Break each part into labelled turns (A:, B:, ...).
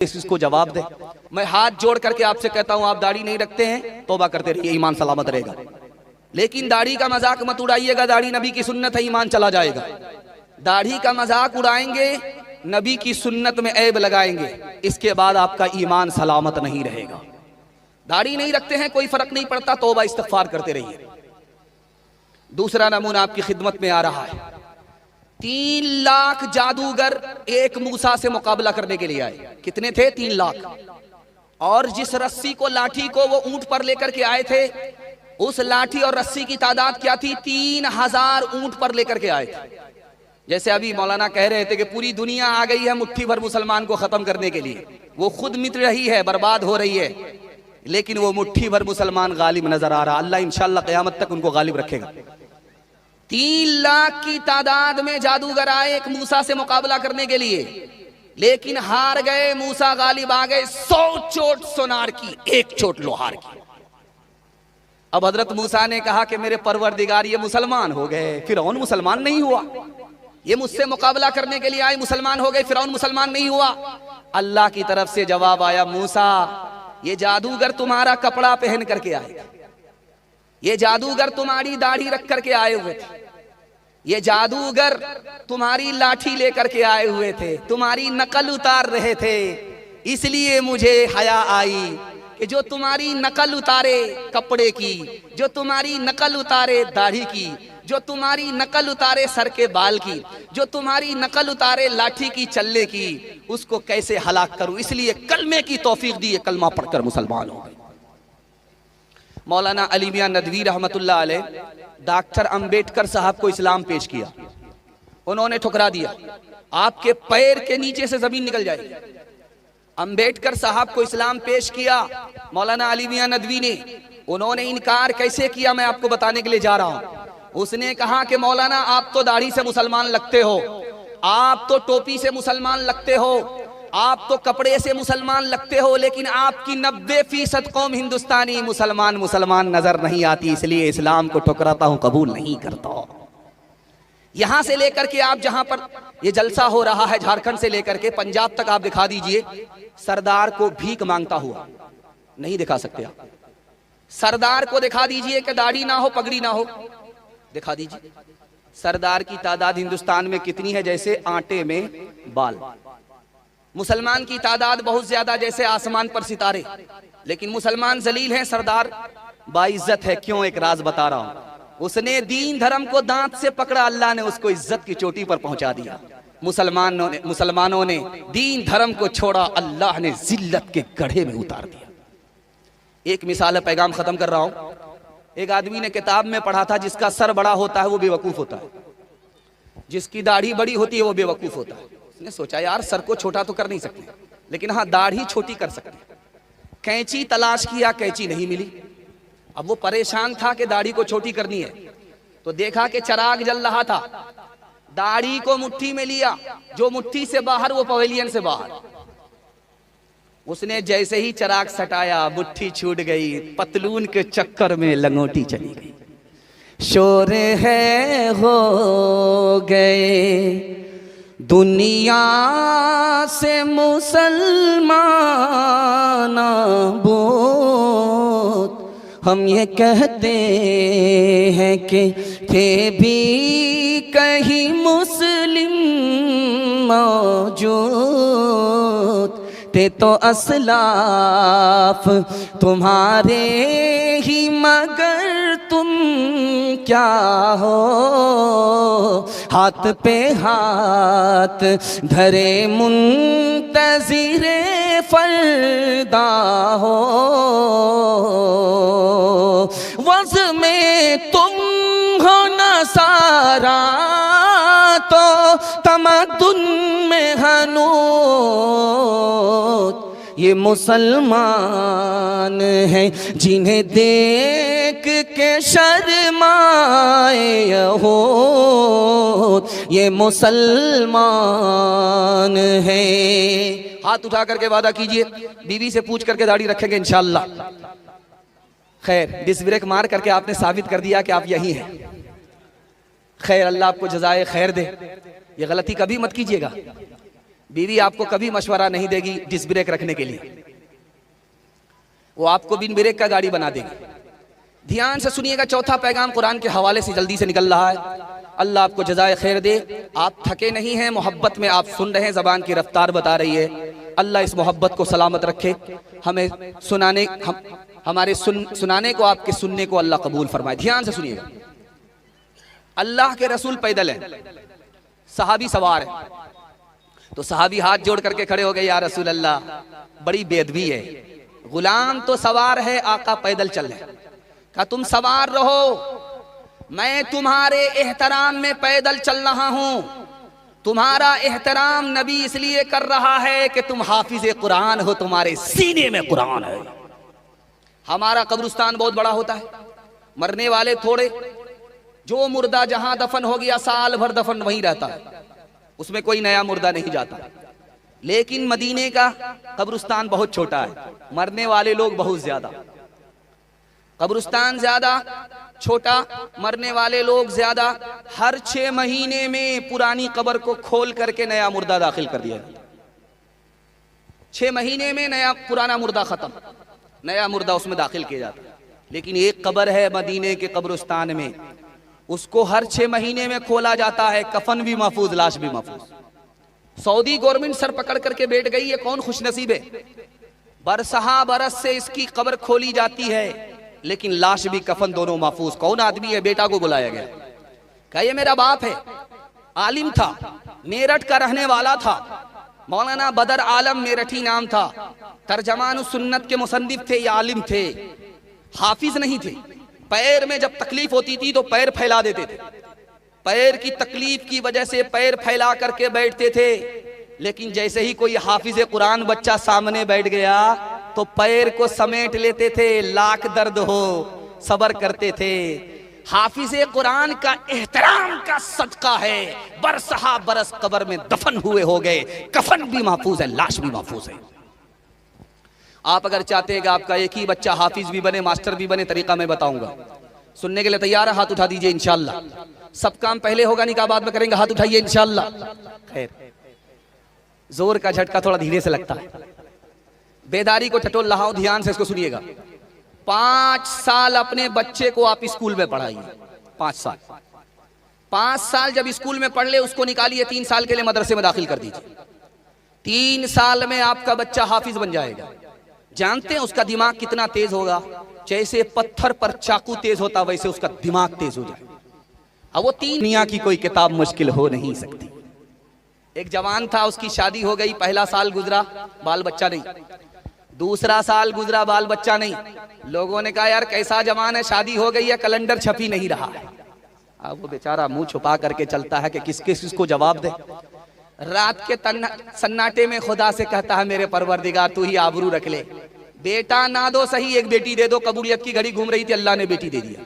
A: इसको जवाब दे। मैं हाथ जोड़ करके आपसे कहता हूं, आप दाढ़ी नहीं रखते हैं, तौबा करते रहिए, ईमान सलामत रहेगा। लेकिन दाढ़ी का मजाक मत उड़ाइएगा, दाढ़ी नबी की सुन्नत है, ईमान चला जाएगा। दाढ़ी का मजाक उड़ाएंगे, नबी की सुन्नत में ऐब लगाएंगे, इसके बाद आपका ईमान सलामत नहीं रहेगा। दाढ़ी नहीं रखते हैं, कोई फर्क नहीं पड़ता, तौबा इस्तिग़फ़ार करते रहिए। दूसरा नमूना आपकी खिदमत में आ रहा है। 3 लाख जादूगर एक मूसा से मुकाबला करने के लिए आए। कितने थे? 3 लाख। और जिस रस्सी को, लाठी को वो ऊंट पर लेकर के आए थे, उस लाठी और रस्सी की तादाद क्या थी? 3000 ऊंट पर लेकर के आए थे। जैसे अभी मौलाना कह रहे थे कि पूरी दुनिया आ गई है मुट्ठी भर मुसलमान को खत्म करने के लिए, वो खुद मिट रही है, बर्बाद हो रही है, लेकिन वो मुट्ठी भर मुसलमान गालिब नजर आ रहा। अल्लाह इंशाअल्लाह क़यामत तक उनको गालिब रखेगा। 3 लाख की तादाद में जादूगर आए एक मूसा से मुकाबला करने के लिए, लेकिन हार गए। मूसा गालिब आ गए। 100 चोट सोनार की, 1 चोट लोहार की। अब हजरत मूसा ने कहा कि मेरे परवरदिगार, ये मुसलमान हो गए, फिरौन मुसलमान नहीं हुआ। ये मुझसे मुकाबला करने के लिए आए, मुसलमान हो गए, फिरौन मुसलमान नहीं हुआ। अल्लाह की तरफ से जवाब आया, मूसा ये जादूगर तुम्हारा कपड़ा पहन करके आए थे, ये जादूगर तुम्हारी दाढ़ी रख करके आए हुए थे, ये जादूगर तुम्हारी लाठी लेकर के आए हुए थे, तुम्हारी नकल उतार रहे थे। इसलिए मुझे हया आई कि जो तुम्हारी नकल उतारे कपड़े की, जो तुम्हारी नकल उतारे दाढ़ी की, जो तुम्हारी नकल उतारे सर के बाल की, जो तुम्हारी नकल उतारे लाठी की, चल्ले की, उसको कैसे हलाक करूं। इसलिए कलमे की तौफीक दी, कलमा पढ़कर मुसलमान हो गए। मौलाना अली मियां नदवी रहमतुल्लाह अलैह डॉक्टर अंबेडकर साहब को इस्लाम पेश किया, उन्होंने ठुकरा दिया। आपके पैर के नीचे से जमीन निकल जाएगी। अंबेडकर साहब को इस्लाम पेश किया मौलाना अली मियां नदवी ने, उन्होंने इनकार कैसे किया मैं आपको बताने के लिए जा रहा हूं। उसने कहा कि मौलाना आप तो दाढ़ी से मुसलमान लगते हो, आप तो टोपी से मुसलमान लगते हो, आप तो कपड़े से मुसलमान लगते हो, लेकिन आपकी 90% कौम हिंदुस्तानी मुसलमान नजर नहीं आती, इसलिए इस्लाम को ठुकराता हूं, कबूल नहीं करता। यहां से लेकर के आप जहां पर ये जलसा हो रहा है, झारखंड से लेकर के पंजाब तक आप दिखा दीजिए, सरदार को भीख मांगता हुआ नहीं दिखा सकते आप। सरदार को दिखा दीजिए कि दाढ़ी ना हो, पगड़ी ना हो, दिखा दीजिए। सरदार की तादाद हिंदुस्तान में कितनी है? जैसे आटे में बाल। मुसलमान की तादाद बहुत ज्यादा, जैसे आसमान पर सितारे। लेकिन मुसलमान जलील हैं, सरदार बाइज्जत है। क्यों? एक राज बता रहा हूं। उसने दीन धर्म को दांत से पकड़ा, अल्लाह ने उसको इज्जत की चोटी पर पहुंचा दिया। मुसलमानों ने दीन धर्म को छोड़ा, अल्लाह ने जिल्लत के गड्ढे में उतार दिया। एक मिसाल है, पैगाम खत्म कर रहा हूं। एक आदमी ने किताब में पढ़ा था, जिसका सर बड़ा होता है वो बेवकूफ होता है, जिसकी दाढ़ी बड़ी होती है वो बेवकूफ होता है। उसने सोचा यार सर को छोटा तो कर नहीं सकते, लेकिन हाँ दाढ़ी छोटी कर सकते। कैंची तलाश किया, कैंची नहीं मिली। अब वो परेशान था कि दाढ़ी को छोटी करनी है, तो देखा कि चराग जल रहा था, दाढ़ी को मुट्ठी में लिया, जो मुट्ठी से बाहर वो पवेलियन से बाहर। उसने जैसे ही चराग सटाया, मुट्ठी छूट गई, पतलून के चक्कर में लंगोटी चली गई। शोर है हो गए दुनिया से मुसलमान बोत, हम ये कहते हैं कि थे भी कहीं मुस्लिम मौजूद, ते तो असलाफ तुम्हारे ही, मगर तुम क्या हो, हाथ पे हाथ धरे मुंतज़िरे फरदा हो। वज़ में तुम हो नसारा, तो तमद्दुन में हनूत। ये मुसलमान हैं जिन्हें देख के शर्माए हो, ये मुसलमान हैं। हाथ उठा करके वादा कीजिए, बीवी से पूछ करके दाढ़ी रखेंगे इंशाअल्लाह। खैर, डिस ब्रेक मार करके आपने साबित कर दिया कि आप यही हैं। खैर, अल्लाह आपको जज़ाए खैर दे। ये गलती कभी मत कीजिएगा। बीवी आपको कभी मशवरा नहीं देगी डिस्क ब्रेक रखने के लिए, वो आपको बिन ब्रेक का गाड़ी बना देगी। ध्यान से सुनिएगा, चौथा पैगाम कुरान के हवाले से जल्दी से निकल रहा है। अल्लाह आपको जज़ाए खैर दे। आप थके नहीं हैं, मोहब्बत में आप सुन रहे हैं, ज़बान की रफ्तार बता रही है। अल्लाह इस मोहब्बत को सलामत रखे, हमें सुनाने को, आपके सुनने को अल्लाह कबूल फरमाए। ध्यान से सुनिएगा, अल्लाह के रसूल पैदल है, सहाबी सवार है, तो सहाबी हाथ जोड़ करके खड़े हो गए, या रसूल अल्लाह बड़ी बेअदबी है, गुलाम तो सवार है, आका पैदल चल रहे। कहा तुम सवार रहो, मैं तुम्हारे एहतराम में पैदल चल रहा हूं। तुम्हारा एहतराम नबी इसलिए कर रहा है कि तुम हाफिज कुरान हो, तुम्हारे सीने में कुरान है। हमारा कब्रिस्तान बहुत बड़ा होता है, मरने वाले थोड़े, जो मुर्दा जहां दफन हो गया साल भर दफन वहीं रहता है, उसमें कोई नया मुर्दा नहीं जाता। लेकिन मदीने का कब्रिस्तान बहुत छोटा है, मरने वाले लोग बहुत ज्यादा, कब्रिस्तान ज्यादा, छोटा, मरने वाले लोग ज्यादा। हर 6 महीने में पुरानी कब्र को खोल करके नया मुर्दा दाखिल कर दिया जाता। 6 महीने में नया, पुराना मुर्दा खत्म, नया मुर्दा उसमें दाखिल किया जाता है। लेकिन एक कब्र है मदीने के कब्रिस्तान में, उसको हर 6 महीने में खोला जाता है, कफन भी महफूज, लाश भी महफूज। सऊदी गवर्नमेंट सर पकड़ करके बैठ गई है, कौन खुशनसीब है, बरसहा बरस से इसकी कब्र खोली जाती है, लेकिन लाश भी कफन दोनों महफूज। कौन आदमी है, बेटा को बुलाया गया, कहा ये मेरा बाप है, आलिम था, मेरठ का रहने वाला था, मौलाना बदर आलम मेरठी नाम था, तर्जमान सुन्नत के मुसन्निफ थे, ये आलिम थे, हाफिज नहीं थे। पैर में जब तकलीफ होती थी तो पैर फैला देते थे, पैर की तकलीफ की वजह से पैर फैला करके बैठते थे। लेकिन जैसे ही कोई हाफिज कुरान बच्चा सामने बैठ गया तो पैर को समेट लेते थे, लाख दर्द हो सबर करते थे। हाफिज कुरान का एहतराम का सदका है, बरसहा बरस कब्र में दफन हुए हो गए, कफन भी महफूज है, लाश भी महफूज है। आप अगर चाहते हैं कि आपका एक ही बच्चा हाफिज भी बने, मास्टर भी बने, तरीका मैं बताऊंगा। सुनने के लिए तैयार है? हाथ उठा दीजिए इंशाल्लाह। सब काम पहले होगा, निकाह बाद में करेंगे, हाथ उठाइए इंशाल्लाह। खैर, जोर का झटका थोड़ा धीरे से लगता है, बेदारी को टटोल रहा हूं, ध्यान से इसको सुनिएगा। 5 साल अपने बच्चे को आप स्कूल में पढ़ाइए, 5 साल जब स्कूल में पढ़ ले उसको निकालिए, 3 साल के लिए मदरसे में दाखिल कर दीजिए। 3 साल में आपका बच्चा हाफिज बन जाएगा। जानते हैं उसका दिमाग कितना तेज होगा? जैसे पत्थर पर चाकू तेज होता वैसे उसका दिमाग तेज हो जाएगा। अब वो 3 दुनिया की कोई किताब मुश्किल हो नहीं सकती। एक जवान था, उसकी शादी हो गई, पहला साल गुजरा, बाल बच्चा नहीं, दूसरा साल गुजरा, बाल बच्चा नहीं। लोगों ने कहा यार कैसा जवान है, शादी हो गई है, कैलेंडर छपी नहीं रहा है। अब वो बेचारा मुंह छुपा करके चलता है कि किसको जवाब दे। रात के सन्नाटे में खुदा से कहता है मेरे परवरदिगार तू ही आबरू रख ले, बेटा ना दो सही, एक बेटी दे दो। कबूलियत की घड़ी घूम रही थी, अल्लाह ने बेटी दे दिया।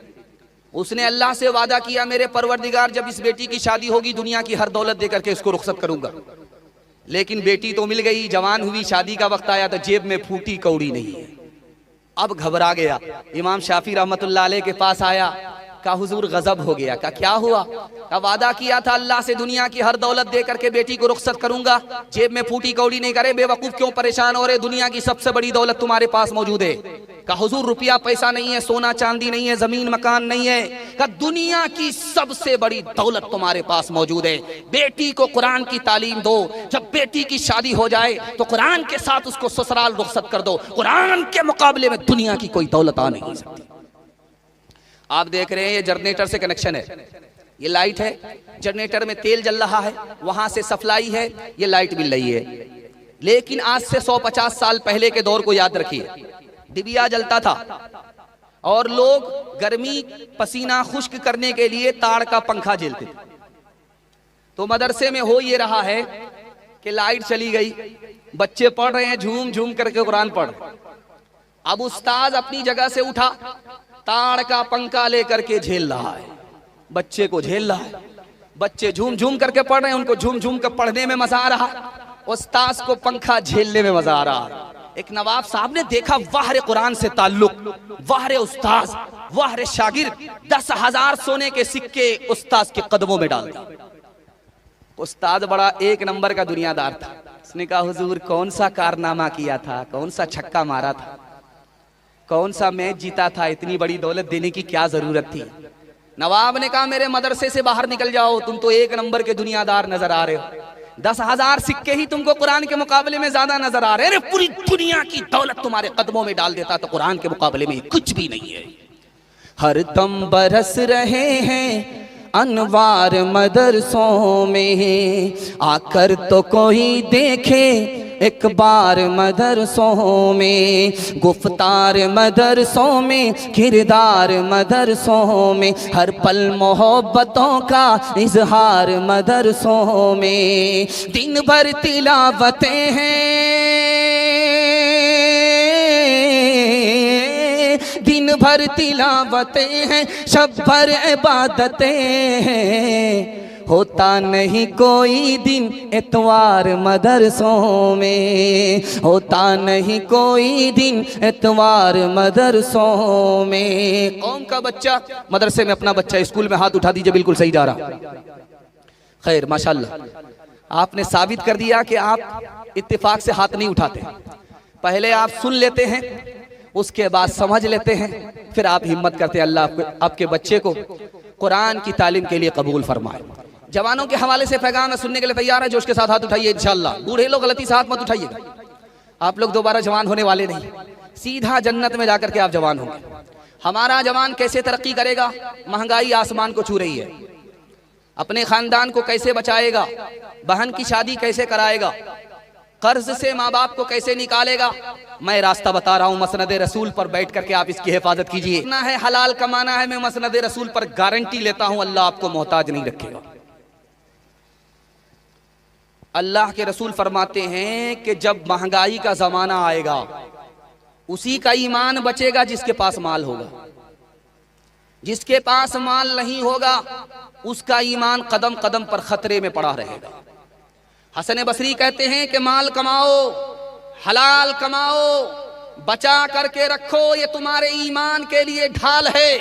A: उसने अल्लाह से वादा किया मेरे परवरदिगार जब इस बेटी की शादी होगी दुनिया की हर दौलत दे करके इसको रुखसत करूंगा। लेकिन बेटी तो मिल गई, जवान हुई, शादी का वक्त आया तो जेब में फूटी कौड़ी नहीं है। अब घबरा गया, इमाम शाफी रहमतुल्लाह अलैह के पास आया, का हुजूर गजब हो गया। का क्या हुआ? का वादा किया था अल्लाह से दुनिया की हर दौलत दे करके बेटी को रुखसत करूंगा, जेब में फूटी कौड़ी नहीं करे। बेवकूफ क्यों परेशान हो रहे, दुनिया की सबसे बड़ी दौलत तुम्हारे पास मौजूद है। का हुजूर रुपया पैसा नहीं है, सोना चांदी नहीं है, जमीन मकान नहीं है। का दुनिया की सबसे बड़ी दौलत तुम्हारे पास मौजूद है, बेटी को कुरान की तालीम दो। जब बेटी की शादी हो जाए तो कुरान के साथ उसको ससुराल रुखसत कर दो। कुरान के मुकाबले में दुनिया की कोई दौलत आ नहीं सकती। आप देख रहे हैं ये जनरेटर से कनेक्शन है, ये लाइट है, जनरेटर में तेल जल रहा है, वहां से सप्लाई है, ये लाइट मिल रही है। लेकिन आज से 150 साल पहले के दौर को याद रखिए, डिबिया जलता था और लोग गर्मी पसीना खुश्क करने के लिए ताड़ का पंखा झेलते थे। तो मदरसे में हो ये रहा है कि लाइट चली गई, बच्चे पढ़ रहे हैं, झूम झूम करके कुरान पढ़। अब उस्ताद अपनी जगह से उठा, ताड़ का पंखा लेकर के झेल रहा है, बच्चे को झेल रहा है। बच्चे झूम झूम करके पढ़ रहे हैं, उनको झूम झूम कर पढ़ने में मजा आ रहा, उस्ताद को पंखा झेलने में मजा आ रहा। एक नवाब साहब ने देखा वाहरे कुरान से ताल्लुक, वाहरे उस्ताद, वाहरे शागिर्द, 10,000 सोने के सिक्के उस्ताद के कदमों में डाल दिए। उस्ताद बड़ा 1 नंबर का दुनियादार था, उसने कहा हुजूर कौन सा कारनामा किया था, कौन सा छक्का मारा था, कौन सा मैच जीता था, इतनी बड़ी दौलत देने की क्या जरूरत थी। नवाब ने कहा मेरे मदरसे से बाहर निकल जाओ, तुम तो एक नंबर के दुनियादार नजर आ रहे हो, 10,000 सिक्के ही तुमको कुरान के मुकाबले में ज्यादा नजर आ रहे हैं। पूरी दुनिया की दौलत तुम्हारे कदमों में डाल देता तो कुरान के मुकाबले में कुछ भी नहीं है। हर दम बरस रहे हैं अनवार मदरसों में, आकर तो कोई देखे एक बार मदरसों में, गुफ्तार मदरसों में, किरदार मदरसों में, हर पल मोहब्बतों का इजहार मदरसों में, दिन भर तिलावतें हैं, दिन भर तिलावतें हैं, शब भर इबादतें हैं, होता नहीं कोई दिन इतवार मदरसों में, होता नहीं कोई दिन इतवार मदरसों में। कौम का बच्चा मदरसे में, अपना बच्चा स्कूल में, हाथ उठा दीजिए, बिल्कुल सही जा रहा। खैर माशाल्लाह, आपने साबित कर दिया कि आप इत्तेफाक से हाथ नहीं उठाते, पहले आप सुन लेते हैं, उसके बाद समझ लेते हैं, फिर आप हिम्मत करते हैं। अल्लाह आपके बच्चे को कुरान की तालीम के लिए कबूल फरमाए। जवानों के हवाले से पैगाम है, सुनने के लिए तैयार है, जोश के साथ हाथ उठाइए इंशाअल्लाह। बूढ़े लोग गलती से हाथ मत उठाइएगा, आप लोग दोबारा जवान होने वाले नहीं, सीधा जन्नत में जाकर के आप जवान होंगे। हमारा जवान कैसे तरक्की करेगा? महंगाई आसमान को छू रही है, अपने खानदान को कैसे बचाएगा, बहन की शादी कैसे कराएगा, कर्ज से माँ बाप को कैसे निकालेगा। मैं रास्ता बता रहा हूँ, मसनद रसूल पर बैठ करके आप इसकी हिफाजत कीजिए। ना है हलाल कमाना है, मैं मसनद रसूल पर गारंटी लेता हूँ, अल्लाह आपको मोहताज नहीं रखेगा। अल्लाह के रसूल फरमाते हैं कि जब महंगाई का जमाना आएगा, उसी का ईमान बचेगा जिसके पास माल होगा, जिसके पास माल नहीं होगा उसका ईमान कदम कदम पर खतरे में पड़ा रहेगा। हसन बसरी कहते हैं कि माल कमाओ, हलाल कमाओ, बचा करके रखो, ये तुम्हारे ईमान के लिए ढाल है।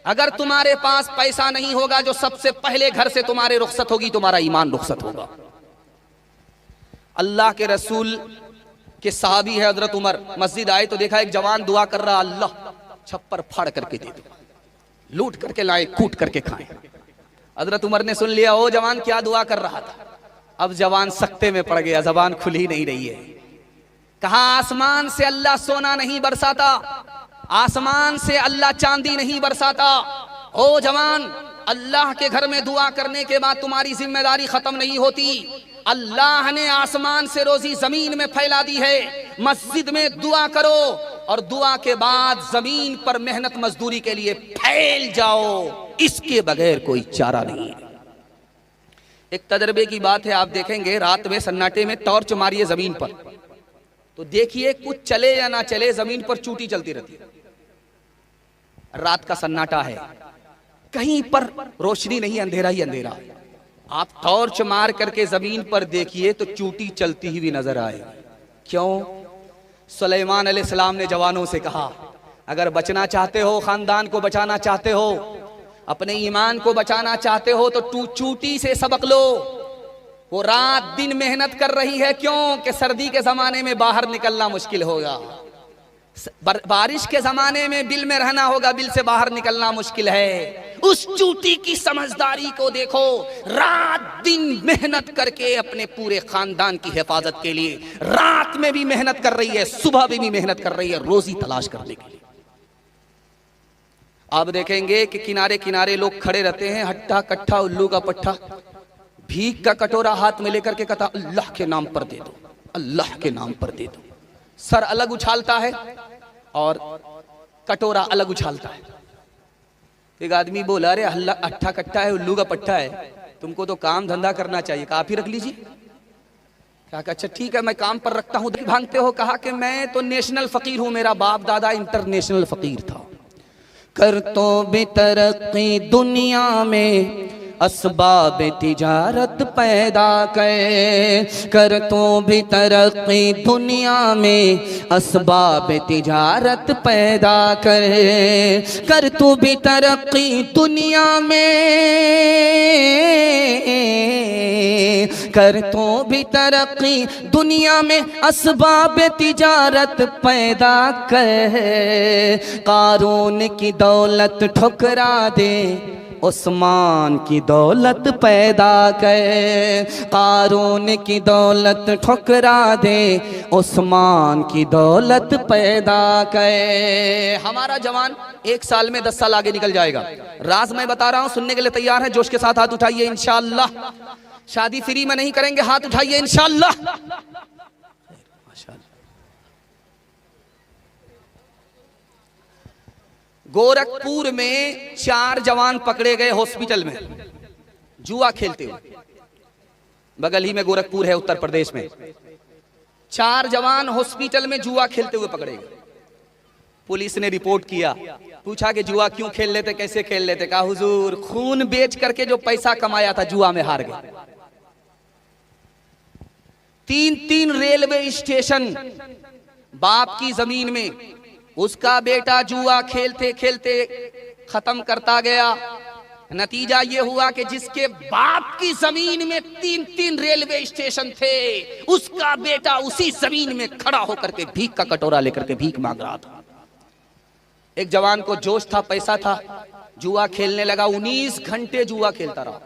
A: अगर तुम्हारे पास पैसा नहीं होगा, जो सबसे पहले घर से तुम्हारे रुखसत होगी, तुम्हारा ईमान रुखसत होगा। अल्लाह के रसूल के साहबी है हजरत उमर, मस्जिद आए तो देखा एक जवान दुआ कर रहा, अल्लाह छप्पर फाड़ करके दे दो, लूट करके लाए, कूट करके खाएं। हजरत उमर ने सुन लिया, ओ जवान क्या दुआ कर रहा था। अब जवान सख्ते में पड़ गया, जबान खुल ही नहीं रही है। कहा आसमान से अल्लाह सोना नहीं बरसाता, आसमान से अल्लाह चांदी नहीं बरसाता। ओ जवान, अल्लाह के घर में दुआ करने के बाद तुम्हारी जिम्मेदारी खत्म नहीं होती। अल्लाह ने आसमान से रोजी जमीन में फैला दी है, मस्जिद में दुआ करो और दुआ के बाद जमीन पर मेहनत मजदूरी के लिए फैल जाओ, इसके बगैर कोई चारा नहीं है। एक तजर्बे की बात है, आप देखेंगे रात में सन्नाटे में टॉर्च मारिए जमीन पर, तो देखिए कुछ चले या ना चले, जमीन पर चूटी चलती रहती है। रात का सन्नाटा है, कहीं पर रोशनी नहीं, अंधेरा ही अंधेरा। आप टॉर्च मार करके जमीन पर देखिए तो चूटी चलती ही भी नजर आएगी। क्यों? सुलेमान अलैहिस्सलाम ने जवानों से कहा, अगर बचना चाहते हो, खानदान को बचाना चाहते हो, अपने ईमान को बचाना चाहते हो, तो चूटी से सबक लो। वो रात दिन मेहनत कर रही है, क्यों? कि सर्दी के जमाने में बाहर निकलना मुश्किल होगा, बारिश के जमाने में बिल में रहना होगा, बिल से बाहर निकलना मुश्किल है। उस चूटी की समझदारी को देखो, रात दिन मेहनत करके अपने पूरे खानदान की हिफाजत के लिए रात में भी मेहनत कर रही है, सुबह भी मेहनत कर रही है, रोजी तलाश करने के लिए। आप देखेंगे कि किनारे किनारे लोग खड़े रहते हैं, हट्टा कट्ठा उल्लू का पट्टा, भीख का कटोरा हाथ में लेकर के कहता, अल्लाह के नाम पर दे दो, अल्लाह के नाम पर दे दो। सर अलग उछालता है और कटोरा अलग उछालता है। एक आदमी बोला, अरे अट्ठा कट्टा है, उल्लू का पट्टा है, तुमको तो काम धंधा करना चाहिए, काफी रख लीजिए। कहा अच्छा ठीक है, मैं काम पर रखता हूँ। भांगते हो? कहा कि मैं तो नेशनल फकीर हूँ, मेरा बाप दादा इंटरनेशनल फकीर था। कर तो भी तरक्की दुनिया में, असबाब तिजारत पैदा कर तू भी तरक्की दुनिया में, असबाब तिजारत पैदा कर तू भी तरक्की दुनिया में, कर तू भी तरक्की दुनिया में, असबाब तिजारत पैदा कर। कारून की दौलत ठुकरा दे, उस्मान की दौलत पैदा कर। कारून की दौलत ठुकरा दे, उस्मान की दौलत पैदा कर। हमारा जवान 1 साल में 10 साल आगे निकल जाएगा। राज मैं बता रहा हूं, सुनने के लिए तैयार है? जोश के साथ हाथ उठाइए इंशाअल्लाह। शादी फ्री में नहीं करेंगे, हाथ उठाइए इंशाअल्लाह। गोरखपुर में 4 जवान पकड़े गए हॉस्पिटल में जुआ खेलते हुए। बगल ही में गोरखपुर है उत्तर प्रदेश में। 4 जवान हॉस्पिटल में जुआ खेलते हुए पकड़े गए। पुलिस ने रिपोर्ट किया, पूछा कि जुआ क्यों खेल लेते, कैसे खेल लेते? कहा हुजूर खून बेच करके जो पैसा कमाया था जुआ में हार गए। 3 रेलवे स्टेशन बाप की जमीन में उसका बेटा जुआ खेलते खेलते खत्म करता गया। नतीजा ये हुआ कि जिसके बाप की जमीन में 3 रेलवे स्टेशन थे, उसका बेटा उसी जमीन में खड़ा होकर के भीख का कटोरा लेकर के भीख मांग रहा था। एक जवान को जोश था, पैसा था, जुआ खेलने लगा। 19 घंटे जुआ खेलता रहा।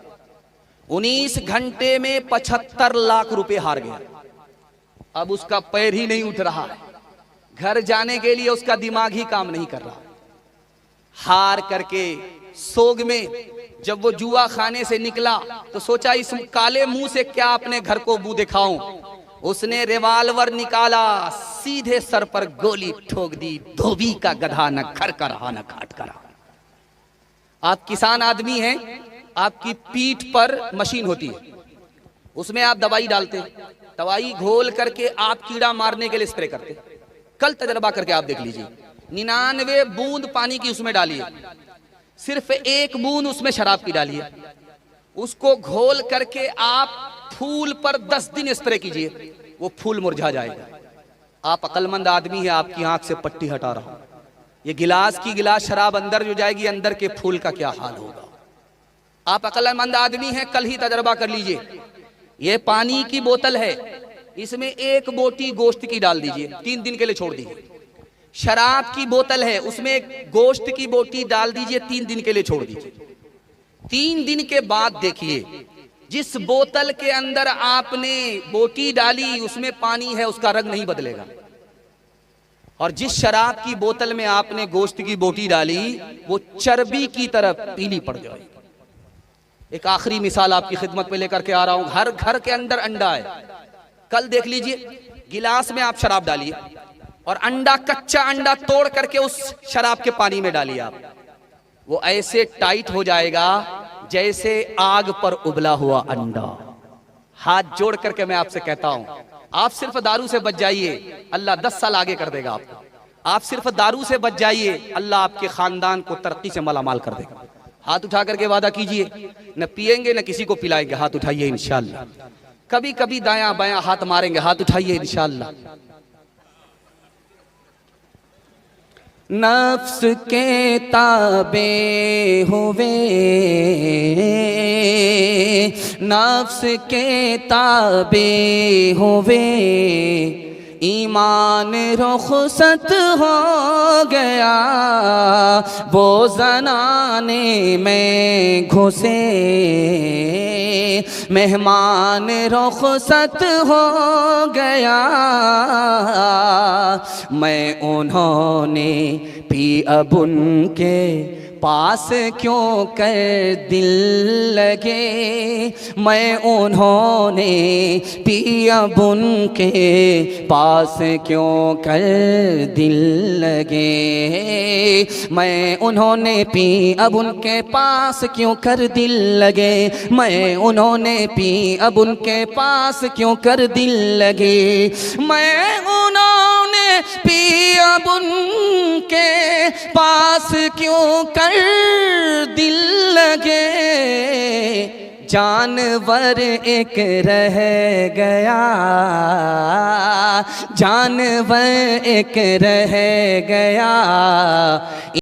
A: 19 घंटे में 75 लाख रुपए हार गया। अब उसका पैर ही नहीं उठ रहा है। घर जाने के लिए उसका दिमाग ही काम नहीं कर रहा। हार करके सोग में जब वो जुआ खाने से निकला तो सोचा इस काले मुंह से क्या अपने घर को मुंह दिखाऊं। उसने रिवाल्वर निकाला, सीधे सर पर गोली ठोक दी। धोबी का गधा, न घर का रहा न घाट का रहा। आप किसान आदमी हैं, आपकी पीठ पर मशीन होती है, उसमें आप दवाई डालते, दवाई घोल करके आप कीड़ा मारने के लिए स्प्रे करते। कल तजर्बा करके आप देख लीजिए। 99 बूंद पानी की उसमें डालिए, सिर्फ 1 बूंद उसमें शराब की डालिए, उसको घोल करके आप फूल पर 10 दिन स्प्रे कीजिए, वो फूल मुरझा जाएगा। आप अक्लमंद आदमी है, आपकी आंख से पट्टी हटा रहा हूं। ये गिलास की गिलास शराब अंदर जो जाएगी, अंदर के फूल का क्या हाल होगा। आप अक्लमंद आदमी हैं, कल ही तजर्बा कर लीजिए। ये पानी की बोतल है, इसमें 1 बोटी गोश्त की डाल दीजिए, 3 दिन के लिए छोड़ दीजिए। शराब की बोतल है, उसमें 1 गोश्त की बोटी डाल दीजिए, 3 दिन के लिए छोड़ दीजिए। 3 दिन के बाद देखिए, जिस बोतल के अंदर आपने बोटी डाली उसमें पानी है, उसका रंग नहीं बदलेगा। और जिस शराब की बोतल में आपने गोश्त की बोटी डाली, वो चर्बी की तरफ पीली पड़ जाएगी। एक आखिरी मिसाल आपकी खिदमत में लेकर के आ रहा हूं। हर घर के अंदर अंडा है। कल देख लीजिए, गिलास में आप शराब डालिए और अंडा, कच्चा अंडा तोड़ करके उस शराब के पानी में डालिए आप, वो ऐसे टाइट हो जाएगा जैसे आग पर उबला हुआ अंडा। हाथ जोड़ करके मैं आपसे कहता हूं, आप सिर्फ दारू से बच जाइए, अल्लाह 10 साल आगे कर देगा आपको। आप सिर्फ दारू से बच जाइए, अल्लाह आपके खानदान को तरक्की से मालामाल कर देगा। हाथ उठा करके वादा कीजिए, न पिएंगे न किसी को पिलाएंगे। हाथ उठाइए इंशाअल्लाह। कभी कभी दायां बायां हाथ मारेंगे, हाथ उठाइए इंशाअल्लाह। नफ्स के ताबे हुए, नफ्स के ताबे हुए, ईमान रुखसत हो गया। वो ज़नाने में घुसे, मेहमान रुखसत हो गया। मैं उन्होंने पी अब उनके पास क्यों कर दिल लगे। मैं उन्होंने पी अब उनके पास क्यों कर दिल लगे। मैं उन्होंने पी अब उनके पास क्यों कर दिल लगे। मैं उन्होंने पी अब उनके पास क्यों कर दिल लगे। मैं उन्होंने पी अब उनके पास क्यों कर दिल लगे। जानवर एक रह गया, जानवर एक रह गया।